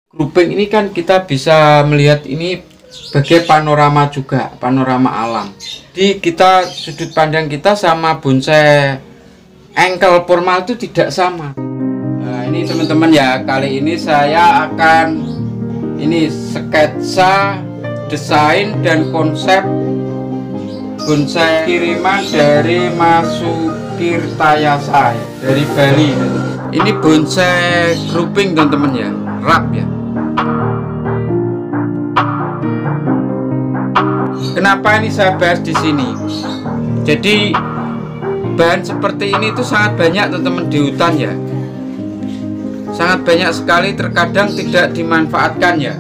Grouping ini kan kita bisa melihat ini sebagai panorama juga, panorama alam. Jadi kita sudut pandang kita sama bonsai engkel formal itu tidak sama. Nah ini teman-teman ya, kali ini saya akan sketsa desain dan konsep bonsai kiriman dari Mas Sukirtayasa dari Bali. Ini bonsai grouping teman-teman ya, wrap ya. Kenapa ini saya bahas di sini? Jadi bahan seperti ini itu sangat banyak teman-teman di hutan ya. Sangat banyak sekali, terkadang tidak dimanfaatkan ya.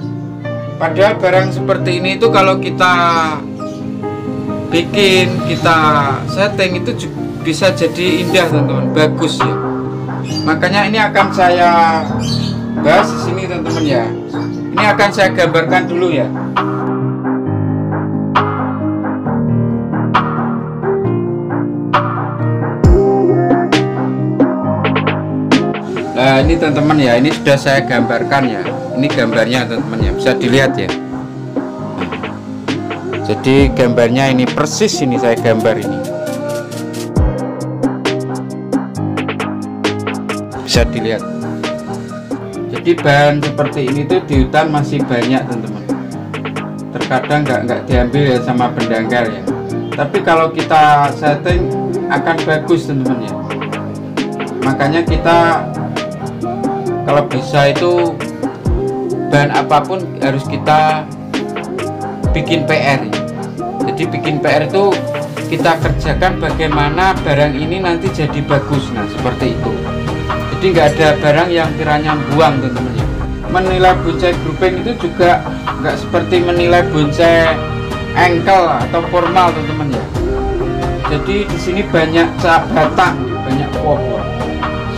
Padahal barang seperti ini itu kalau kita bikin, kita setting itu bisa jadi indah teman-teman, bagus ya. Makanya ini akan saya bahas di sini teman-teman ya. Ini akan saya gambarkan dulu ya. Nah ini teman-teman ya, ini sudah saya gambarkan ya. Ini gambarnya teman-teman ya, bisa dilihat ya. Jadi gambarnya ini persis, ini saya gambar ini. Bisa dilihat. Jadi bahan seperti ini tuh di hutan masih banyak teman-teman. Terkadang nggak diambil ya sama pendangkal ya. Tapi kalau kita setting akan bagus teman-teman ya. Makanya kita kalau bisa itu bahan apapun harus kita bikin PR ya. Jadi bikin PR itu kita kerjakan bagaimana barang ini nanti jadi bagus. Nah seperti itu. Jadi nggak ada barang yang kiranya buang teman-teman ya. Menilai bonsai grouping itu juga nggak seperti menilai bonsai engkel atau formal teman-teman ya. Jadi di sini banyak batang, banyak pohon.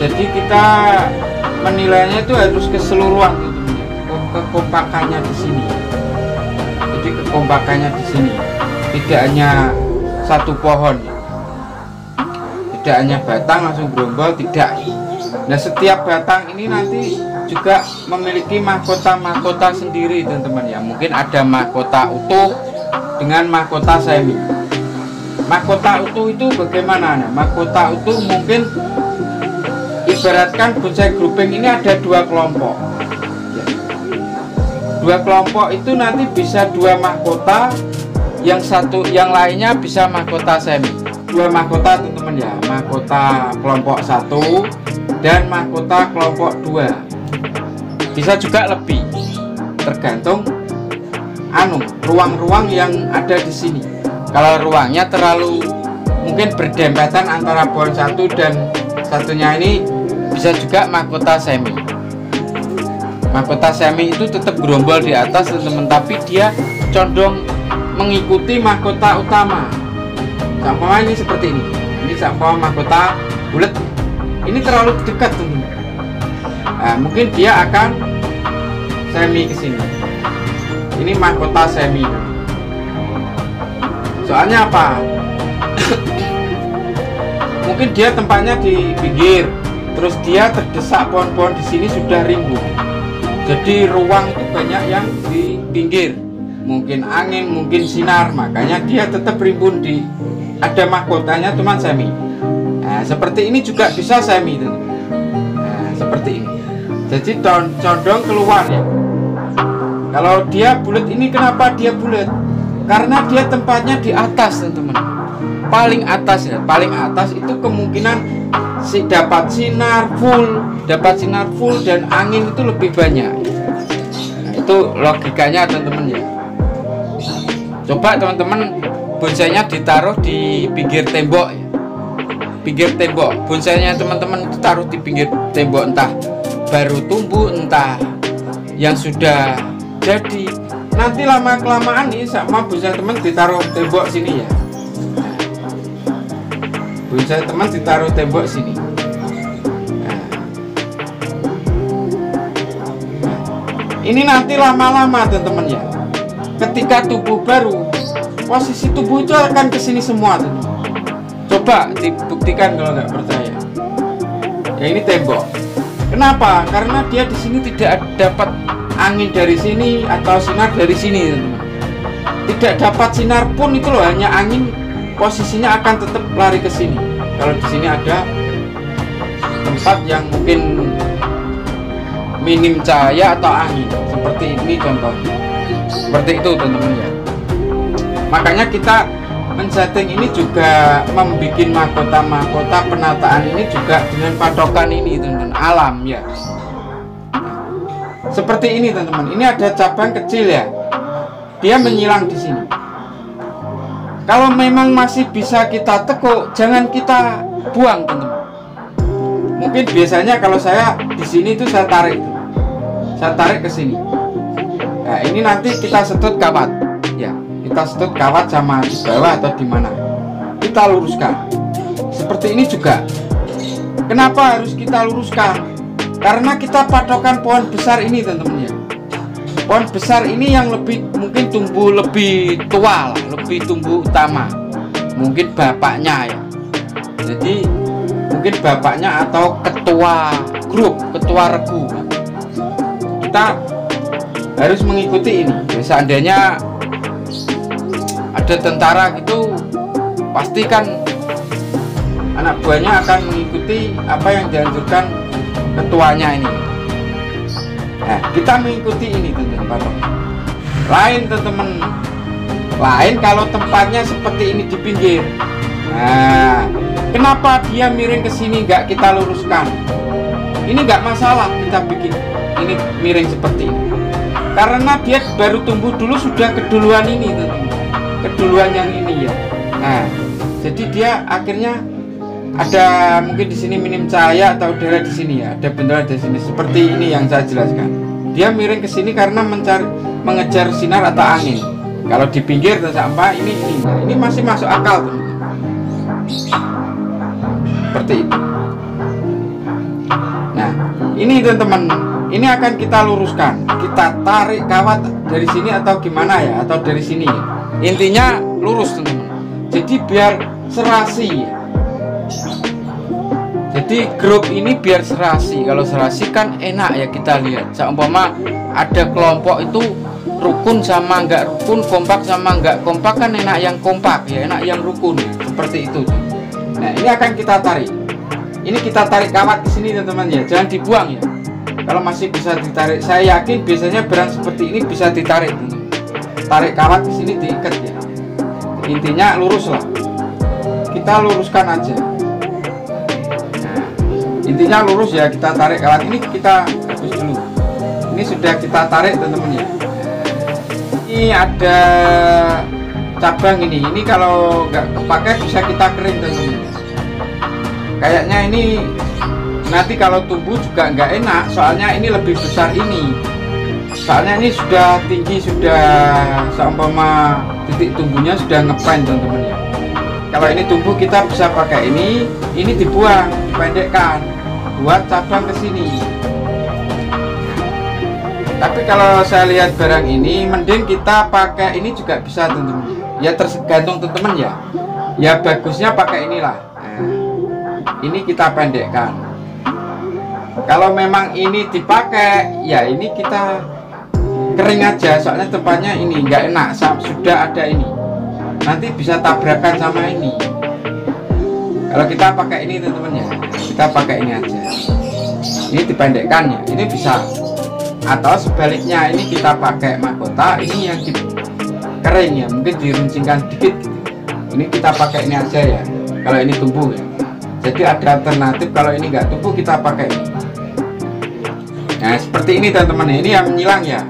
Jadi kita menilainya itu harus keseluruhan teman-teman ya. Kekompakannya di sini. Jadi kekompakannya di sini. Tidak hanya satu pohon, tidak hanya batang langsung gerombol, tidak. Nah setiap batang ini nanti juga memiliki mahkota sendiri teman-teman ya. Mungkin ada mahkota utuh dengan mahkota semi. Mahkota utuh itu bagaimana? Nah, mahkota utuh mungkin ibaratkan bonsai grouping ini ada dua kelompok ya. Dua kelompok itu nanti bisa dua mahkota, yang lainnya bisa mahkota semi. Dua mahkota teman-teman ya, mahkota kelompok 1 dan mahkota kelompok 2. Bisa juga lebih, tergantung ruang-ruang yang ada di sini. Kalau ruangnya terlalu mungkin berdempatan antara pohon satu dan satunya, ini bisa juga mahkota semi. Mahkota semi itu tetap gerombol di atas teman-teman, tapi dia condong mengikuti mahkota utama. Sama ini seperti ini. Ini sama mahkota bulat. Ini terlalu dekat teman-teman. Nah, mungkin dia akan semi ke sini. Ini mahkota semi. Soalnya apa? Mungkin dia tempatnya di pinggir, terus dia terdesak pohon-pohon di sini sudah rimbun. Jadi ruang itu banyak yang di pinggir. Mungkin angin, mungkin sinar, makanya dia tetap rimbun di ada mahkotanya teman semi. Nah, seperti ini juga bisa semi teman. Nah, seperti ini. Jadi condong keluar ya. Kalau dia bulat ini, kenapa dia bulat? Karena dia tempatnya di atas teman-teman. Paling atas ya, paling atas itu kemungkinan dapat sinar full dan angin itu lebih banyak. Nah, itu logikanya teman-teman ya. Coba teman-teman bonsainya ditaruh di pinggir tembok ya. Pinggir tembok, bonsainya teman-teman ditaruh di pinggir tembok, entah baru tumbuh entah yang sudah jadi. Nanti lama kelamaan nih sama bonsai teman ditaruh tembok sini ya. Bonsai teman ditaruh tembok sini. Ini nanti lama-lama teman-teman ya. Ketika tumbuh baru, posisi tubuh itu akan ke sini semua teman. Coba dibuktikan kalau nggak percaya. Ya ini tembok. Kenapa? Karena dia di sini tidak dapat angin dari sini atau sinar dari sini, teman-teman. Tidak dapat sinar pun itu loh, hanya angin posisinya akan tetap lari ke sini. Kalau di sini ada tempat yang mungkin minim cahaya atau angin, seperti ini contohnya. Seperti itu, teman-teman ya. Makanya kita men-setting ini juga membuat mahkota penataan ini juga dengan patokan ini, teman-teman, alam ya. Seperti ini, teman-teman. Ini ada cabang kecil ya. Dia menyilang di sini. Kalau memang masih bisa kita tekuk, jangan kita buang, teman-teman. Mungkin biasanya kalau saya di sini itu saya tarik ke sini. Nah, ini nanti kita setut kawat, ya. Kita setut kawat sama di bawah atau di mana. Kita luruskan. Seperti ini juga. Kenapa harus kita luruskan? Karena kita patokan pohon besar ini, teman-teman ya. Pohon besar ini yang mungkin tumbuh lebih tua lah, lebih tumbuh utama. Mungkin bapaknya ya. Jadi mungkin bapaknya atau ketua grup, ketua regu. Kita harus mengikuti ini. Seandainya ada tentara gitu, pasti kan anak buahnya akan mengikuti apa yang dianjurkan ketuanya ini. Nah, kita mengikuti ini, teman-teman. Lain, teman-teman. Lain kalau tempatnya seperti ini di pinggir. Nah, kenapa dia miring ke sini nggak kita luruskan? Ini nggak masalah kita bikin ini miring seperti ini. Karena dia baru tumbuh dulu sudah keduluan ini, teman-teman. Keduluan yang ini ya. Nah, jadi dia akhirnya ada mungkin di sini minim cahaya atau udara di sini ya, ada benjolan di sini seperti ini yang saya jelaskan. Dia miring ke sini karena mengejar sinar atau angin. Kalau di pinggir sampai ini masih masuk akal, teman-teman. Seperti itu. Nah, ini teman-teman, ini akan kita luruskan. Kita tarik kawat dari sini atau gimana ya, atau dari sini ya. Intinya lurus, teman-teman. Jadi biar serasi ya. Jadi grup ini biar serasi. Kalau serasi kan enak ya kita lihat. Seumpama ada kelompok itu rukun sama enggak rukun, kompak sama enggak kompak, kan enak yang kompak ya, enak yang rukun ya. Seperti itu. Nah, ini akan kita tarik. Ini kita tarik kawat di sini, teman-teman ya. Jangan dibuang ya. Kalau masih bisa ditarik, saya yakin biasanya barang seperti ini bisa ditarik, teman-teman. Tarik kawat di sini diikat ya. Intinya lurus lah. Kita luruskan aja. Intinya lurus ya, kita tarik kawat ini, kita hapus dulu. Ini sudah kita tarik, teman-teman ya. Ini ada cabang ini kalau nggak kepakai bisa kita kering, teman-teman. Kayaknya ini nanti kalau tumbuh juga nggak enak, soalnya ini lebih besar ini. Soalnya ini sudah tinggi, sudah seumpama titik tumbuhnya sudah ngepen, teman-teman ya. Kalau ini tumbuh kita bisa pakai ini dibuang, dipendekkan, buat cabang ke sini. Tapi kalau saya lihat barang ini, mending kita pakai ini juga bisa, teman-teman. Ya tergantung teman-teman ya. Ya bagusnya pakai inilah. Nah, ini kita pendekkan. Kalau memang ini dipakai, ya ini kita kering aja. Soalnya tempatnya ini nggak enak, sudah ada ini. Nanti bisa tabrakan sama ini. Kalau kita pakai ini, teman-teman ya, kita pakai ini aja. Ini dipendekkan ya, ini bisa. Atau sebaliknya, ini kita pakai mahkota, ini yang kering ya, mungkin diruncingkan dikit. Ini kita pakai ini aja ya. Kalau ini tumbuh ya. Jadi ada alternatif, kalau ini nggak tumbuh kita pakai ini. Nah seperti ini, teman-teman. Ini yang menyilang ya.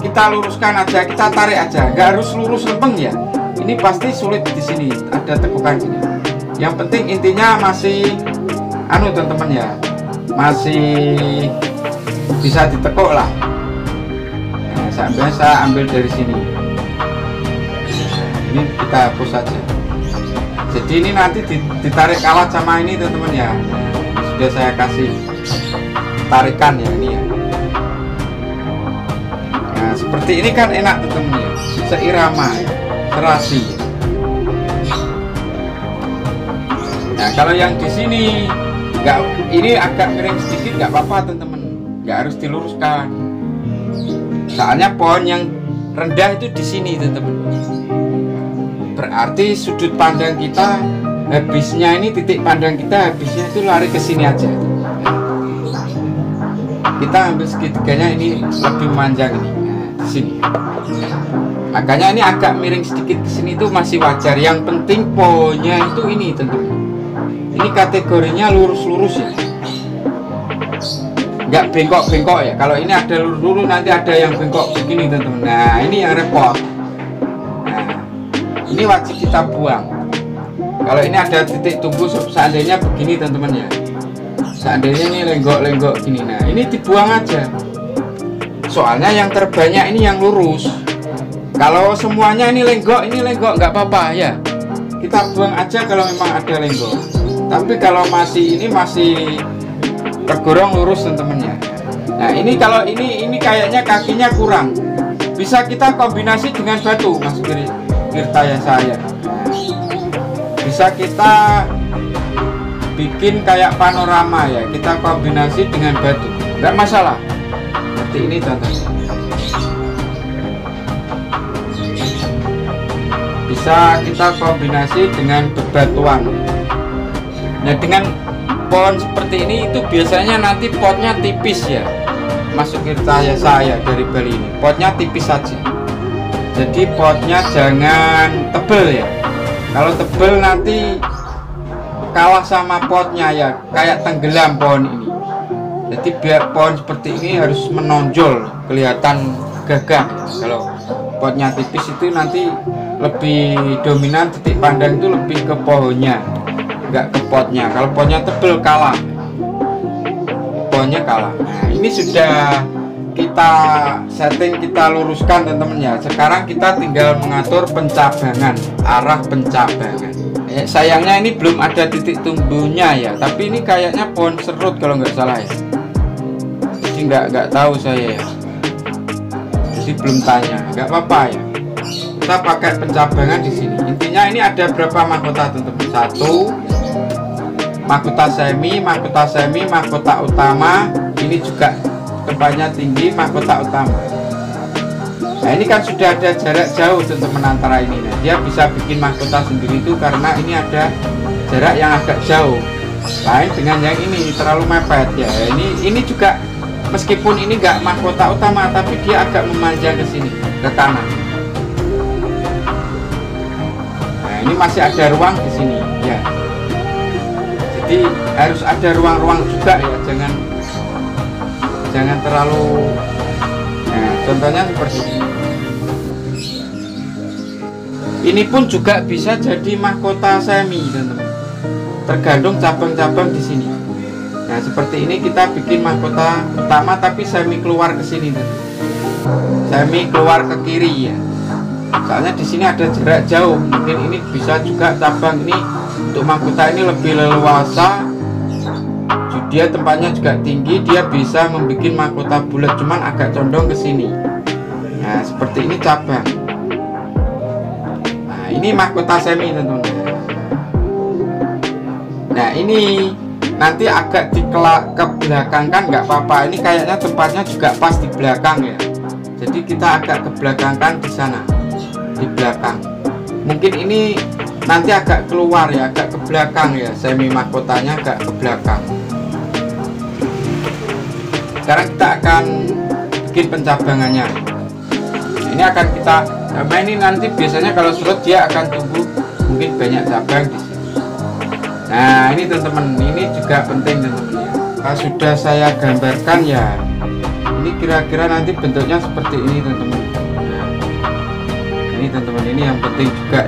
Kita luruskan aja, kita tarik aja, nggak harus lurus lempeng ya. Ini pasti sulit di sini, ada tekukan sini. Yang penting intinya masih teman-teman ya, masih bisa ditekuk lah. Nah, saya ambil dari sini. Ini kita hapus saja. Jadi ini nanti ditarik kawat sama ini, teman-teman ya. Sudah saya kasih tarikan ya ini ya. Nah seperti ini kan enak, teman-teman ya, seirama ya. Serasi. Nah kalau yang di sini ini agak miring sedikit nggak apa-apa, teman-teman, nggak harus diluruskan. Soalnya pohon yang rendah itu di sini teman-teman. Berarti sudut pandang kita habisnya ini, titik pandang kita habisnya itu lari ke sini aja. Kita ambil segitiganya ini lebih memanjang ini, di sini. Makanya ini agak miring sedikit ke sini itu masih wajar. Yang penting pohonnya itu ini teman-teman. Ini kategorinya lurus-lurus ya, nggak bengkok-bengkok ya. Kalau ini ada lurus-lurus, nanti ada yang bengkok begini teman-teman. Nah ini yang repot. Nah ini wajib kita buang. Kalau ini ada titik tumbuh seandainya begini teman-teman ya, seandainya ini lenggok-lenggok gini, nah ini dibuang aja. Soalnya yang terbanyak ini yang lurus. Kalau semuanya ini lenggok nggak apa-apa ya, kita buang aja kalau memang ada lenggok. Tapi kalau masih tergorong lurus teman-teman ya. Nah ini kalau ini kayaknya kakinya kurang, bisa kita kombinasi dengan batu, Mas Tirta ya saya. Bisa kita bikin kayak panorama ya, kita kombinasi dengan batu, nggak masalah. Seperti ini contohnya. Bisa kita kombinasi dengan bebatuan. Nah dengan pohon seperti ini itu biasanya nanti potnya tipis ya, masukin saya dari Bali ini potnya tipis saja. Jadi potnya jangan tebel ya. Kalau tebel nanti kalah sama potnya ya, kayak tenggelam pohon ini. Jadi biar pohon seperti ini harus menonjol, kelihatan gagah. Kalau potnya tipis itu nanti lebih dominan, titik pandang itu lebih ke pohonnya, nggak ke potnya. Kalau potnya tebel kalah, pohonnya kalah. Nah ini sudah kita setting, kita luruskan teman-teman ya. Sekarang kita tinggal mengatur pencabangan, arah pencabangan. Sayangnya ini belum ada titik tumbuhnya ya, tapi ini kayaknya pohon serut kalau nggak salah ya. Jadi nggak tahu saya ya, jadi belum tanya, nggak apa-apa ya. Kita pakai pencabangan di sini. Intinya ini ada berapa mahkota teman-teman? 1 mahkota semi, mahkota utama. Ini juga tempatnya tinggi, mahkota utama. Nah ini kan sudah ada jarak jauh teman-teman antara ini. Nah, dia bisa bikin mahkota sendiri itu karena ini ada jarak yang agak jauh. Lain dengan yang ini terlalu mepet ya. Ini juga meskipun ini enggak mahkota utama, tapi dia agak memanjang ke sini, ke kanan. Nah ini masih ada ruang di sini ya. Jadi harus ada ruang-ruang juga ya, jangan terlalu. Nah contohnya seperti ini. Ini pun juga bisa jadi mahkota semi teman-teman, tergantung cabang-cabang di sini. Nah seperti ini kita bikin mahkota utama tapi semi keluar ke sini teman-teman. Semi keluar ke kiri ya, soalnya di sini ada jarak jauh. Mungkin ini bisa juga cabang ini untuk mahkota ini lebih leluasa, dia tempatnya juga tinggi, dia bisa membuat mahkota bulat cuman agak condong ke sini. Nah seperti ini cabang. Nah ini mahkota semi teman-teman. Nah ini nanti agak ke belakang kan nggak apa-apa. Ini kayaknya tempatnya juga pas di belakang ya. Jadi kita agak ke belakang kan di sana, di belakang. Mungkin ini nanti agak keluar ya, agak ke belakang ya, semi mahkotanya agak ke belakang. Sekarang kita akan bikin pencabangannya. Ini akan kita, karena ini nanti biasanya kalau serut dia akan tumbuh mungkin banyak cabang di sini. Nah ini teman-teman, ini juga penting teman-teman ya. Nah, sudah saya gambarkan ya. Ini kira-kira nanti bentuknya seperti ini teman-teman. Nah, ini teman-teman, ini yang penting juga.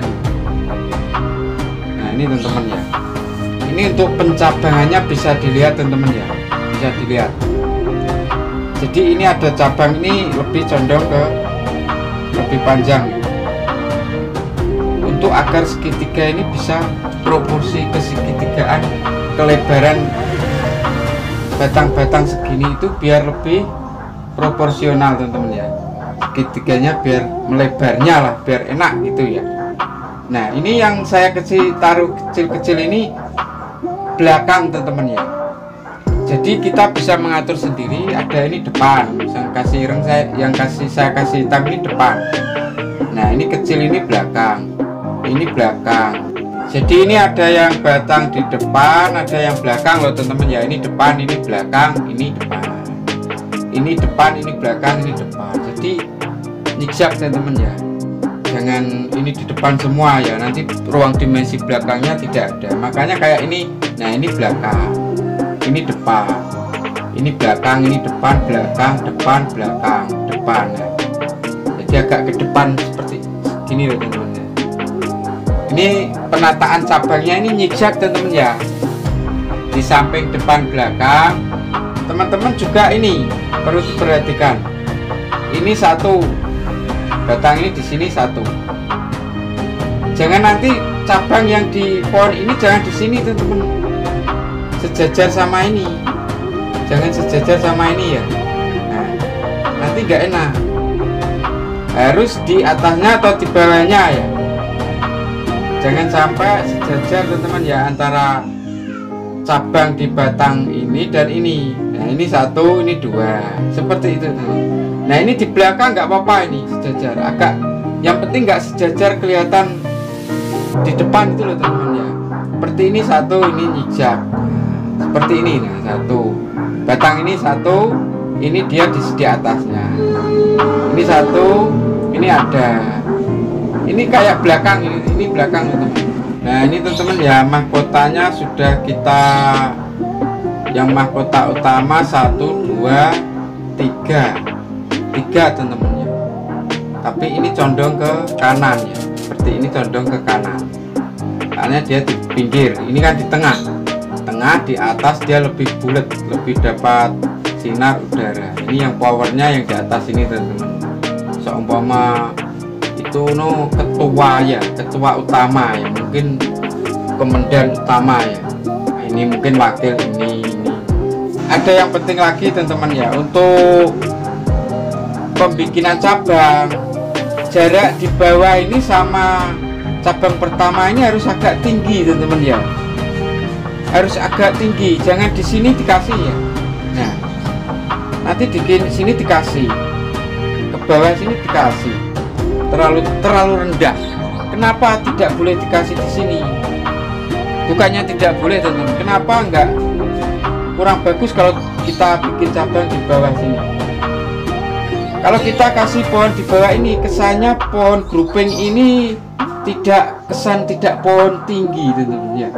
Nah ini teman-teman ya. Ini untuk pencabangannya bisa dilihat teman-teman ya, bisa dilihat. Jadi ini ada cabang ini lebih condong ke lebih panjang untuk agar segitiga ini bisa proporsi ke segitigaan, kelebaran batang-batang segini itu biar lebih proporsional teman-teman ya. Segitiganya biar melebarnya lah, biar enak gitu ya. Nah ini yang saya taruh kecil-kecil ini belakang teman-teman ya. Jadi kita bisa mengatur sendiri. Ada ini depan, yang saya kasih hitam ini depan. Nah ini kecil, ini belakang, ini belakang. Jadi ini ada yang batang di depan, ada yang belakang loh teman-teman ya. Ini depan, ini belakang, ini depan, ini depan, ini belakang, ini depan. Jadi zigzag teman-teman ya. Jangan ini di depan semua ya, nanti ruang dimensi belakangnya tidak ada. Makanya kayak ini. Nah ini belakang, ini depan, ini belakang, ini depan, belakang, depan, belakang, depan. Nah, jadi agak ke depan seperti gini loh teman-teman. Ini penataan cabangnya ini zigzag teman-teman ya. Di samping, depan, belakang. Teman-teman juga ini perlu diperhatikan. Ini satu batang, ini di sini satu. Jangan nanti cabang yang di pohon ini jangan di sini teman-teman, sejajar sama ini. Jangan sejajar sama ini ya. Nah, nanti nggak enak. Harus di atasnya atau di bawahnya ya. Jangan sampai sejajar teman-teman ya, antara cabang di batang ini dan ini. Nah ini satu, ini dua, seperti itu teman. Nah ini di belakang nggak apa-apa, ini sejajar. Agak, yang penting nggak sejajar kelihatan di depan itu loh teman-teman ya. Seperti ini satu, ini zigzag. Seperti ini, nah satu. Batang ini satu, ini dia di atasnya. Ini satu, ini ada. Ini kayak belakang, ini belakang teman-teman. Nah ini teman-teman ya, mahkotanya sudah kita, yang mahkota utama 1, 2, 3 teman-teman ya. Tapi ini condong ke kanan ya, seperti ini condong ke kanan. Karena dia di pinggir, ini kan di tengah, di atas dia lebih bulat, lebih dapat sinar udara. Ini yang powernya yang di atas ini teman-teman. Seumpama itu ketua ya, ketua utama ya, mungkin komandan utama ya. Nah, ini mungkin wakil ini. Ada yang penting lagi teman-teman ya, untuk pembikinan cabang, jarak di bawah ini sama cabang pertama ini harus agak tinggi teman-teman ya. Harus agak tinggi, jangan di sini dikasih ya. Nah, nanti di sini dikasih, ke bawah sini dikasih. Terlalu rendah. Kenapa tidak boleh dikasih di sini? Bukannya tidak boleh teman-teman. Kenapa enggak? Kurang bagus kalau kita bikin cabang di bawah sini. Kalau kita kasih pohon di bawah ini, kesannya pohon grouping ini tidak pohon tinggi teman-teman ya.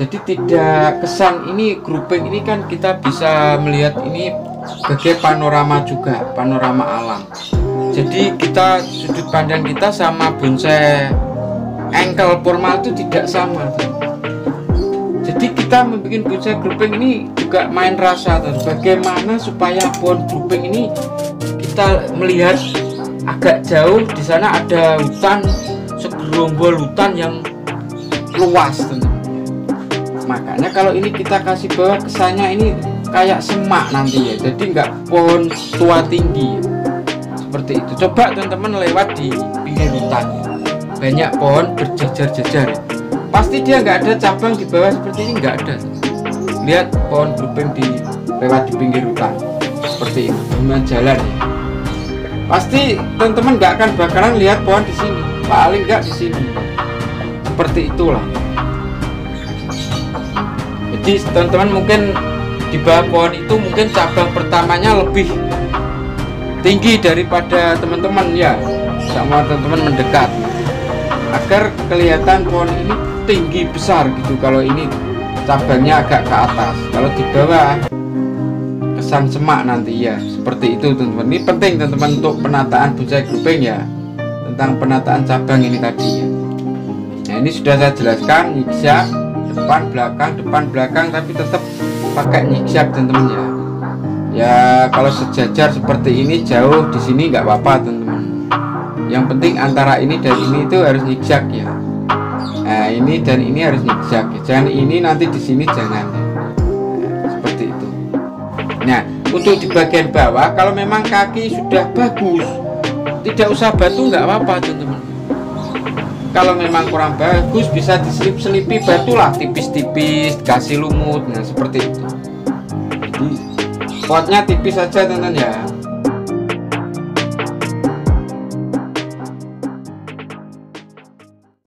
Jadi tidak kesan ini grouping ini kan kita bisa melihat ini sebagai panorama juga, panorama alam. Jadi kita, sudut pandang kita sama bonsai engkel formal itu tidak sama. Jadi kita membuat bonsai grouping ini juga main rasa, bagaimana supaya pohon grouping ini kita melihat agak jauh, di sana ada hutan, segerombol hutan yang luas teman. Makanya kalau ini kita kasih bawah, kesannya ini kayak semak nanti ya, jadi nggak pohon tua tinggi seperti itu. Coba teman-teman lewat di pinggir hutan, banyak pohon berjejer-jejer ya. Pasti dia nggak ada cabang di bawah seperti ini, nggak ada. Lihat pohon grouping lewat di pinggir hutan seperti ini, cuma jalan ya. Pasti teman-teman nggak akan bakalan lihat pohon di sini, paling nggak di sini. Seperti itulah. Jadi teman-teman mungkin di bawah pohon itu mungkin cabang pertamanya lebih tinggi daripada teman-teman ya. Sama teman-teman mendekat agar kelihatan pohon ini tinggi besar gitu. Kalau ini cabangnya agak ke atas, kalau di bawah kesan semak nanti ya. Seperti itu teman-teman. Ini penting teman-teman untuk penataan bonsai grouping ya, tentang penataan cabang ini tadi ya. Nah ini sudah saya jelaskan, zigzag depan belakang, tapi tetap pakai zigzag teman-teman ya. Ya kalau sejajar seperti ini jauh di sini nggak apa-apa teman-teman. Yang penting antara ini dan ini itu harus zigzag ya. Nah ini dan ini harus zigzag ya. Jangan ini nanti di sini jangan ya. Nah, seperti itu. Nah untuk di bagian bawah, kalau memang kaki sudah bagus, tidak usah batu nggak apa-apa teman-teman. Kalau memang kurang bagus bisa diselip-selipi batu lah, tipis-tipis, kasih lumut. Nah seperti itu. Jadi potnya tipis saja teman-teman ya.